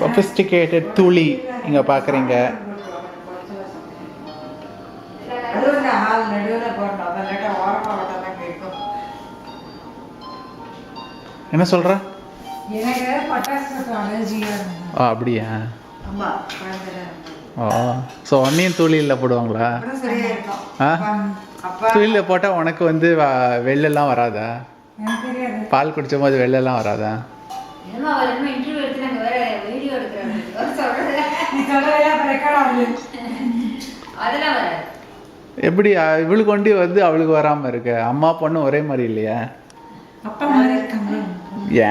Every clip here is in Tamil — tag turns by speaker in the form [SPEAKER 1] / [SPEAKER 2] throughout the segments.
[SPEAKER 1] சொஃபிஸ்டிகேட்டட் துளி இங்கே பார்க்குறீங்க. என்ன சொல்ற? அப்படியா? ஓ, ஸோ ஒன்றையும் துளியில் போடுவாங்களா? துளியில் போட்டால் உனக்கு வந்து வெள்ளெல்லாம் வராதா? பால் குடிச்ச போது வெள்ளெல்லாம் வராதா? எப்படி இவளுக்கு கொண்டு வந்து அவளுக்கு வராம இருக்கு? அம்மா பொண்ணு ஒரே மாதிரி இல்லையா?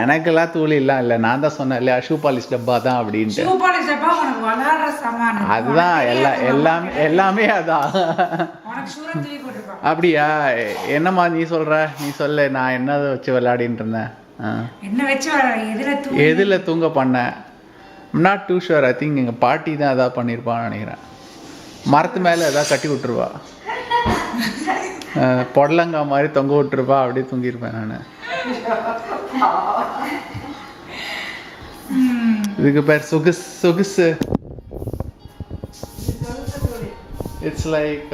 [SPEAKER 1] எனக்கெல்லாம் தூளிலாம் இல்லை. நான் தான் சொன்னேன் இல்லையா, ஷூ பாலிஷ் டப்பா தான் அப்படின்ட்டு. அதுதான் எல்லாமே அதான். அப்படியா? என்னம்மா நீ சொல்ற? நீ சொல்ல. நான் என்னதை வச்சு விளையாடிட்டு இருந்தேன்? எதுல தூங்க பண்ணேன்? Not too sure. I think எங்கள் பாட்டி தான் எதாவது பண்ணியிருப்பான்னு நினைக்கிறேன். மரத்து மேலே எதாவது கட்டி விட்டுருவா, பொடலங்கா மாதிரி தொங்க விட்டுருப்பா, அப்படியே தூங்கியிருப்பேன் நான். இதுக்கு பேர் சொகுசு. இட்ஸ் லைக்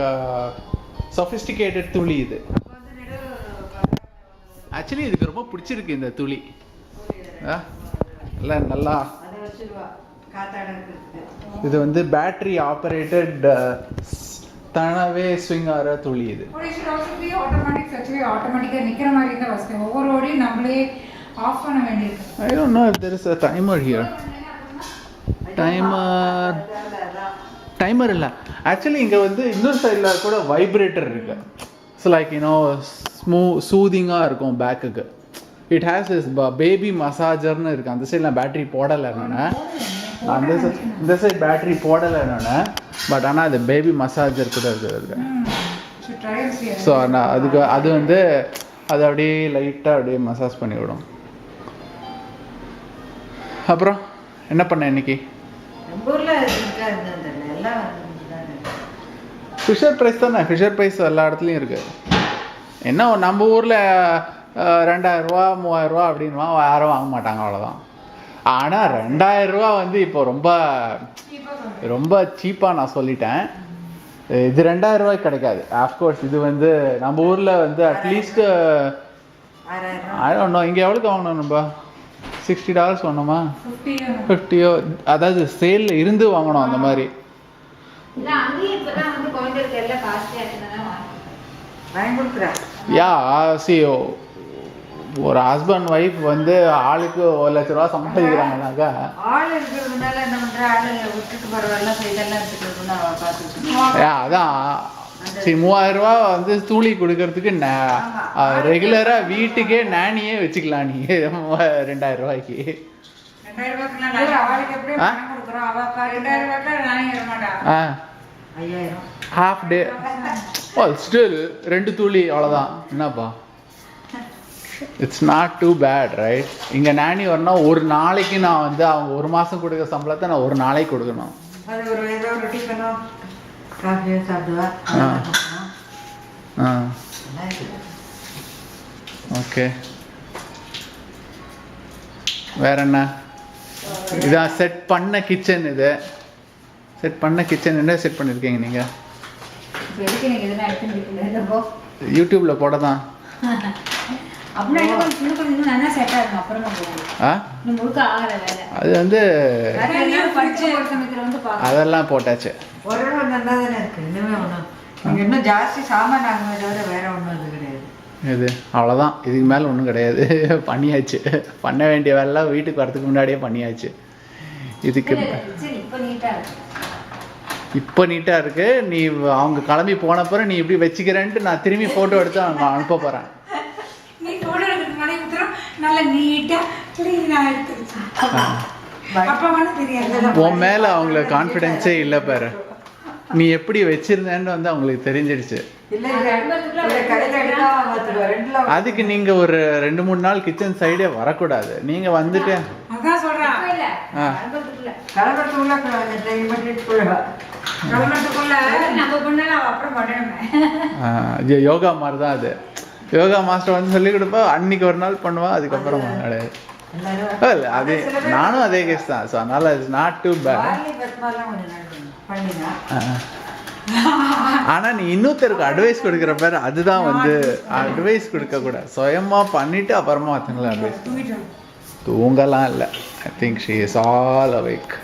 [SPEAKER 1] சொஃபிஸ்டிகேட்டட் துளி இது. ஆக்சுவலி இதுக்கு ரொம்ப பிடிச்சிருக்கு இந்த துளி. இல்லை நல்லா. இது வந்து பேட்டரி ஆப்ரேட்டட் தானாவே ஸ்விங் ஆகிற துளி இது. I don't know if there is a timer here. Timer இல்லை ஆக்சுவலி. இங்கே வந்து இன்னொரு சைடில் கூட வைப்ரேட்டர் இருக்கு. ஸோ லைக் சூதிங்காக இருக்கும் பேக்குக்கு. இட் ஹேஸ் இஸ் பேபி மசாஜர்னு இருக்குது. அந்த சைடில் நான் பேட்டரி போடலை என்னென்ன, இந்த சைட் பேட்டரி போடலை என்னென்ன. பட் ஆனால் அது பேபி மசாஜர் கூட இருக்குது. ஸோ நான் அது வந்து அது அப்படியே லைட்டாக அப்படியே மசாஜ் பண்ணி விடும். அப்புறம் என்ன பண்ண இன்னைக்கு? ஃபிஷர் ப்ரைஸ் தானே. ஃபிஷர் ப்ரைஸ் எல்லா இடத்துலையும் இருக்குது. என்ன நம்ம ஊரில் 2000 ரூபா 3000 ரூபா அப்படின்வா யாரும் வாங்க மாட்டாங்க, அவ்வளோதான். ஆனால் 2000 ரூபா வந்து இப்போ ரொம்ப ரொம்ப சீப்பாக நான் சொல்லிட்டேன். இது 2000 ரூபாய்க்கு கிடைக்காது. ஆஃப்கோர்ஸ் இது வந்து நம்ம ஊரில் வந்து அட்லீஸ்ட் ஒன்றும். இங்கே எவ்வளோக்கு வாங்கணும் நம்ம? $60 வாங்கணுமா? 50 அதாவது சேலில் இருந்து வாங்கணும் அந்த மாதிரி. யா சி ஒரு ஹஸ்பண்ட் ஒய்ஃப் வந்து ஆளுக்கு 1 லட்ச ரூபா சம்பாதிக்கிறாங்கனாக்கா அதான். சரி 3000 ரூபா வந்து தூளி கொடுக்கறதுக்கு ரெகுலராக வீட்டுக்கே நானியே வச்சுக்கலாம் நீ 2000 ரூபாய்க்கு. ஹாஃப் டே ஸ்டில் 2 தூளி அவ்வளோதான். என்னப்பா, it's not too bad right? இங்கே நானி வரணும் ஒரு நாளைக்கு. நான் வந்து அவங்க 1 மாதம் கொடுக்குற சம்பளத்தை நான் ஒரு நாளைக்கு கொடுக்கணும். ஓகே, வேற என்ன? இதான் செட் பண்ண கிச்சன். இது செட் பண்ண கிச்சன். என்ன செட் பண்ணியிருக்கீங்க நீங்கள்? யூடியூப்பில் போட தான். அது வந்து அதெல்லாம் போட்டாச்சு. இது அவ்வளோதான். இதுக்கு மேலே ஒன்றும் கிடையாது. பண்ணியாச்சு. பண்ண வேண்டிய வேலைலாம் வீட்டுக்கு வரதுக்கு முன்னாடியே பண்ணியாச்சு. இதுக்கு இப்போ நீட்டாக இருக்கு. நீ அவங்க கிளம்பி போன பிறகு நீ இப்படி வச்சுக்கிறேன்ட்டு நான் திரும்பி ஃபோட்டோ எடுத்து அவங்க அனுப்ப போகிறேன். உன் மேலே அவங்களுக்கு கான்ஃபிடென்ஸே இல்லை பாரு. நீ எப்படி வச்சிருந்தேன்னு வந்து அவங்களுக்கு தெரிஞ்சிடுச்சு. அதுக்கு நீங்க ஒரு 2-3 நாள் கிச்சன் சைடே வரக்கூடாது. நீங்க வந்துட்டு யோகா மாதிரி தான் அது. யோகா மாஸ்டர் வந்து சொல்லி கொடுப்பா, அன்னைக்கு ஒரு நாள் பண்ணுவா, அதுக்கப்புறம் கிடையாது. இல்லை அதே நானும் அதே கேஸ் தான். ஸோ அதனால் இட்ஸ் நாட் டூ பேட். ஆனால் நீ இன்னொருத்தருக்கு அட்வைஸ் கொடுக்குற பேர் அதுதான் வந்து அட்வைஸ் கொடுக்கக்கூடாது. சுயமாக பண்ணிவிட்டு அப்புறமா மற்றவங்களை அட்வைஸ் தூங்கலாம் இல்லை. I think she is all awake.